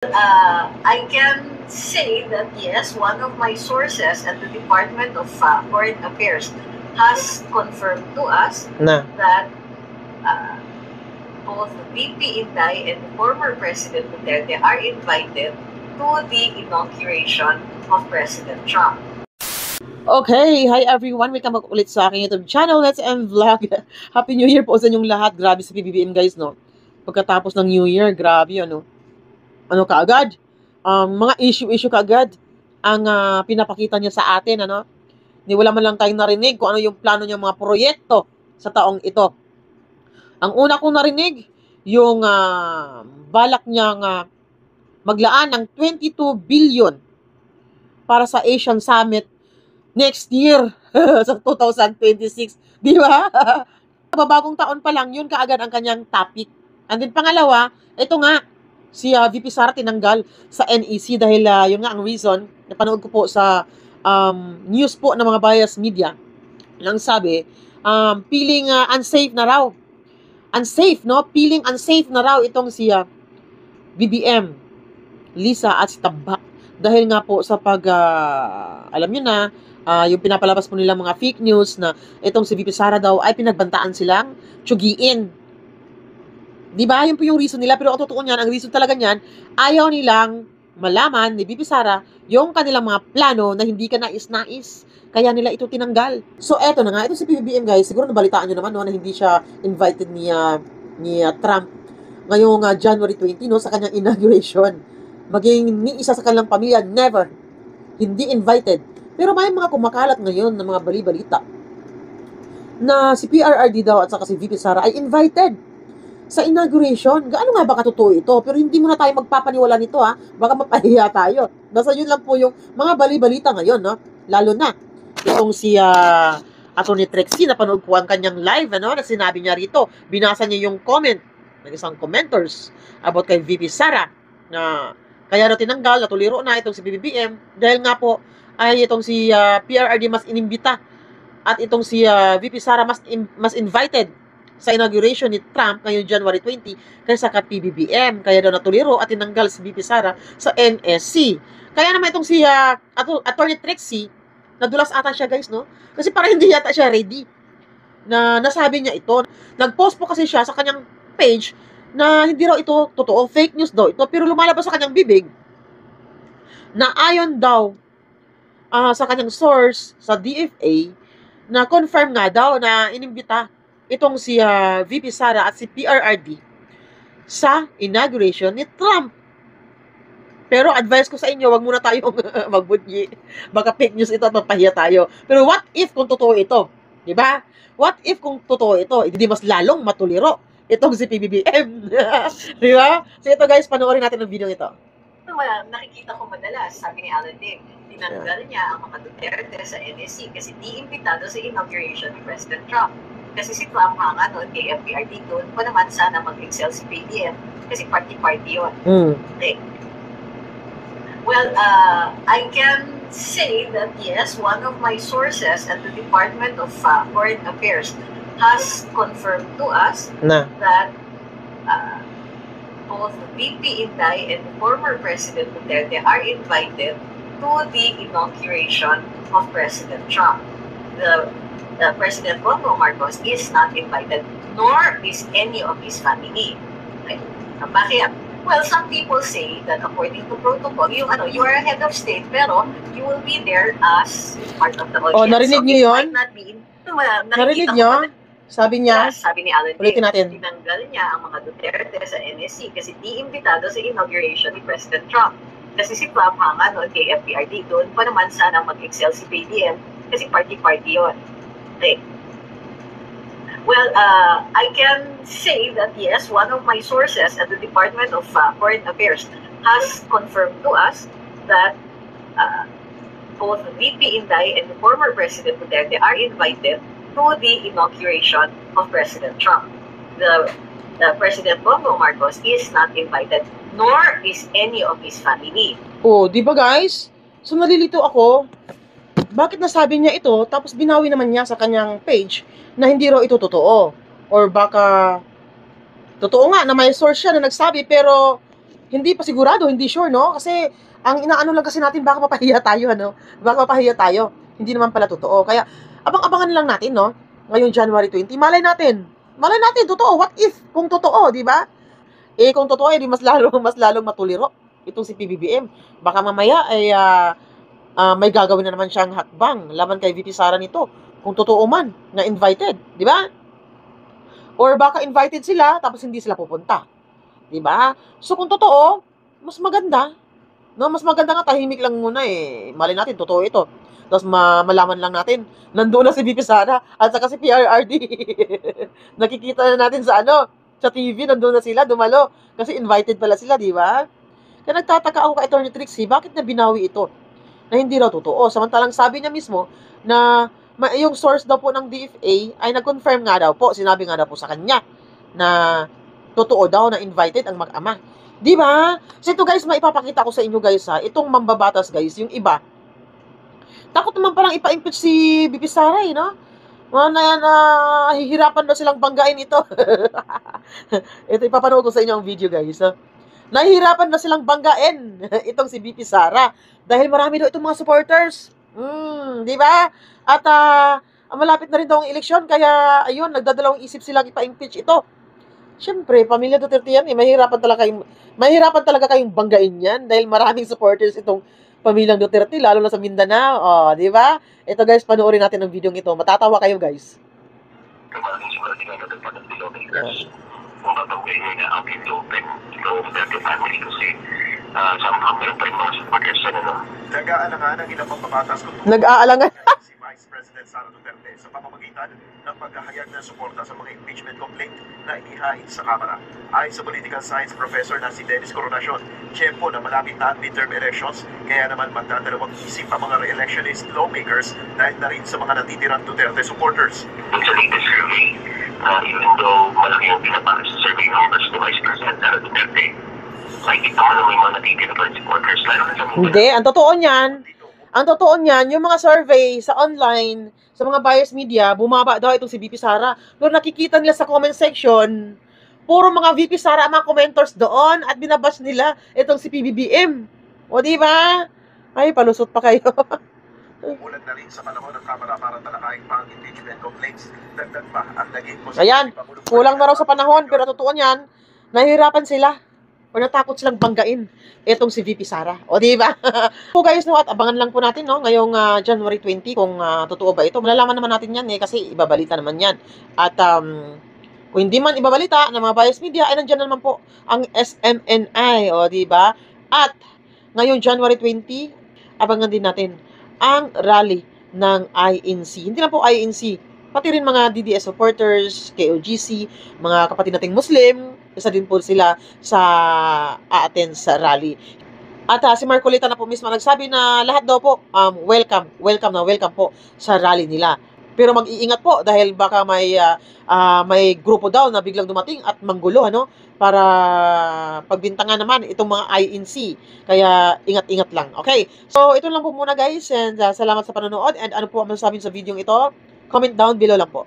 I can say that yes, one of my sources at the Department of Foreign Affairs has confirmed to us that both VP Inday and former President Duterte are invited to the inauguration of President Trump. Okay, hi everyone. Welcome back ulit sa aking YouTube channel. Let's end vlog. Happy New Year po sa inyong lahat. Grabe sa PBBM guys, no? Pagkatapos ng New Year, grabe, ano? Ano kaagad? Mga issue kaagad ang pinapakita niya sa atin, ano? Ni wala man lang tayong narinig kung ano yung plano niya mga proyekto sa taong ito. Ang una kong narinig, yung balak niyang maglaan ng 22 billion para sa Asian Summit next year sa 2026, di ba? Babagong taon pa lang, yun kaagad ang kanyang topic. And then pangalawa, ito nga, si VP Sara tinanggal sa NEC dahil yun nga ang reason, napanood ko po sa news po ng mga bias media, lang sabi, feeling unsafe na raw. Unsafe, no? Feeling unsafe na raw itong si BBM, Lisa at si Tamba. Dahil nga po sa alam nyo na, yung pinapalabas po nila mga fake news na itong si VP Sara daw ay pinagbantaan silang tsugiin. Diba? Yun po yung reason nila. Pero ang totoo niyan, ang reason talaga niyan, ayaw nilang malaman ni VP Sara yung kanilang mga plano na hindi ka nais-nais. Kaya nila ito tinanggal. So eto na nga, ito si PBBM guys, siguro nabalitaan nyo naman no, na hindi siya invited ni Trump ngayong January 20 no, sa kanyang inauguration. Maging ni isa sa kanilang pamilya, never, hindi invited. Pero may mga kumakalat ngayon ng mga bali-balita na si PRRD daw at saka si VP Sara ay invited sa inauguration. Gaano nga ba katotoo ito? Pero hindi mo na tayo magpapaniwala nito ha. Baka mapahiya tayo. Basta yun lang po yung mga bali-balita ngayon, no? Lalo na itong si Atty. Trixie, napanood po ang kanyang live, ano, na sinabi niya rito. Binasa niya yung comment ng isang commenters about kay VP Sara na kaya na tinanggal, natuliro na itong si BBM dahil nga po ay itong si PRRD mas inimbita at itong si VP Sara mas invited sa inauguration ni Trump ngayong January 20 kaysa ka PBBM. Kaya daw natuliro at tinanggal si VP Sara sa NSC. Kaya naman itong si Atty. Trixie, nadulas ata siya guys, no? Kasi parang hindi yata siya ready na nasabi niya ito. Nag-post po kasi siya sa kanyang page na hindi raw ito totoo, fake news daw ito, pero lumalabas sa kanyang bibig na ayon daw sa kanyang source sa DFA na confirm nga daw na inimbita itong si VP Sara at si PRRD sa inauguration ni Trump. Pero advice ko sa inyo, wag muna tayong magbudyi. Baka fake news ito at mapahiya tayo. Pero what if kung totoo ito? Diba? What if kung totoo ito? Hindi mas lalong matuliro itong si PBBM. Diba? So ito guys, panoorin natin ang video ito. Nakikita ko madalas, sabi ni Alan Lim, tinanggal niya ang mga Duterte sa NSC kasi di imbitado sa inauguration ni President Trump. Kasi si Trump nga noon kay FPRD doon pa naman sana mag-excel si PBM kasi party-party yun. Okay. Well, I can say that yes, one of my sources at the Department of Foreign Affairs has confirmed to us that both VP Inday and former President Duterte are invited to the inauguration of President Trump. The President Bongbong Marcos is not invited, nor is any of his family. Okay. Bakit? Well, some people say that according to protocol, you are a head of state, pero you will be there as part of the audience. Oh, narinig niyo yun? Narinig niyo? Sabi niya, sabi ni Alan, ulitin natin. Tinanggal niya ang mga Duterte sa NSC kasi di imbitado sa inauguration ni President Trump. Kasi si Trump nga noon kay FPRD, doon pa naman sana mag-excel si BBM kasi party-party yun. Okay. Well, I can say that yes, one of my sources at the Department of Foreign Affairs has confirmed to us that both VP Inday and former President Duterte are invited to the inauguration of President Trump. The President Bongbong Marcos is not invited, nor is any of his family. Oh, di ba guys? So nalilito ako. Bakit nasabi niya ito, tapos binawi naman niya sa kanyang page na hindi raw ito totoo? Or baka, totoo nga na may source siya na nagsabi, pero hindi pa sigurado, hindi sure, no? Kasi, ang inaano lang kasi natin, baka mapahiya tayo, ano? Baka mapahiya tayo. Hindi naman pala totoo. Kaya, abang-abangan lang natin, no? Ngayong January 20, malay natin, totoo. What if, kung totoo, di ba? Eh, kung totoo, eh, di mas lalong matuliro itong si PBBM. Baka mamaya, ay, may gagawin na naman siyang hakbang laban kay VP Sara nito. Kung totoo man, na invited, di ba? Or baka invited sila, tapos hindi sila pupunta. Di ba? So, kung totoo, mas maganda. No, mas maganda nga tahimik lang muna eh. Mali natin, totoo ito. Tapos malaman lang natin, nandoon na si VP Sara at saka si PRRD. Nakikita na natin sa sa TV, nandoon na sila, dumalo. Kasi invited pala sila, di ba? Kaya nagtataka ako kay Attorney Trixie, bakit na binawi ito? Na hindi raw totoo. Samantalang sabi niya mismo na yung source daw po ng DFA ay nag-confirm nga daw po, sinabi nga daw po sa kanya na totoo daw na invited ang mag-ama. Di ba? So ito guys, maipapakita ko sa inyo guys ha, itong mambabatas guys, yung iba. Takot naman palang ipa-impeach si VP Sara eh, no? Hihirapan daw silang banggain ito. Ito, ipapanood ko sa inyo ang video guys. Nahihirapan na silang banggain itong si VP Sara dahil marami daw itong mga supporters. Di ba? At malapit na rin daw ang eleksyon kaya ayun, nagdadalawang isip silang ipa-impeach ito. Siyempre, pamilya Duterte yan eh. Mahirapan talaga kayong banggain yan dahil maraming supporters itong pamilyang Duterte, lalo na sa Mindanao. Oh, di ba? Ito guys, panoorin natin ang video ito. Matatawa kayo guys. Kung tatawagin nyo na ang window open ng Duterte family kasi somehow meron pa rin mga supporters na nag-aalangan ang ilang pambabatas kung nag-aalangan si Vice President Sara Duterte sa pamamagitan ng paghahayag ng suporta sa mga impeachment complaint na inihain sa Kamara. Ayon sa political science professor na si Dennis Coronacion, tiyempo na malapit na ang midterm elections, kaya naman magdadalawang isip ang mga re-electionist lawmakers dahil na rin sa mga natitirang Duterte supporters. Sa latest survey, even though malaki yung pinapakit sa survey numbers ni Vice President Sara Duterte, makikita mo na may mga natitirang supporters, lalo na sa mga... Hindi, ang totoo niyan, yung mga survey sa online, sa mga bias media, bumaba daw itong si VP Sara. Pero nakikita nila sa comment section, puro mga VP Sara ang mga commenters doon at binabash nila itong si PBBM. O di ba? Ay, palusot pa kayo. Umulat na rin sa panahon ng Kamara para talakayin pa ang impeachment complaints. Dagdag pa ang naging Ayan, kulang na raw sa panahon, pero totoo niyan, nahihirapan sila. O natakot silang banggain itong si VP Sara. O di ba? So guys, no, at abangan lang po natin no ngayong January 20 kung totoo ba ito. Malalaman naman natin yan kasi ibabalita naman yan. At kung hindi man ibabalita ng mga bias media, ay nandiyan naman po ang SMNI, o di ba? At ngayong January 20, abangan din natin ang rally ng INC. Hindi lang po INC, pati rin mga DDS supporters, KOGC, mga kapatid nating Muslim, isa din po sila sa a-attend sa rally. At si Marcolita na po mismo nagsabi na lahat daw po welcome po sa rally nila. Pero mag-iingat po dahil baka may grupo daw na biglang dumating at manggulo para pagbintangan naman itong mga INC. Kaya ingat-ingat lang. Okay. So ito lang po muna guys, and salamat sa panonood, and ano po ang masasabi sa video ito? Comment down below lang po.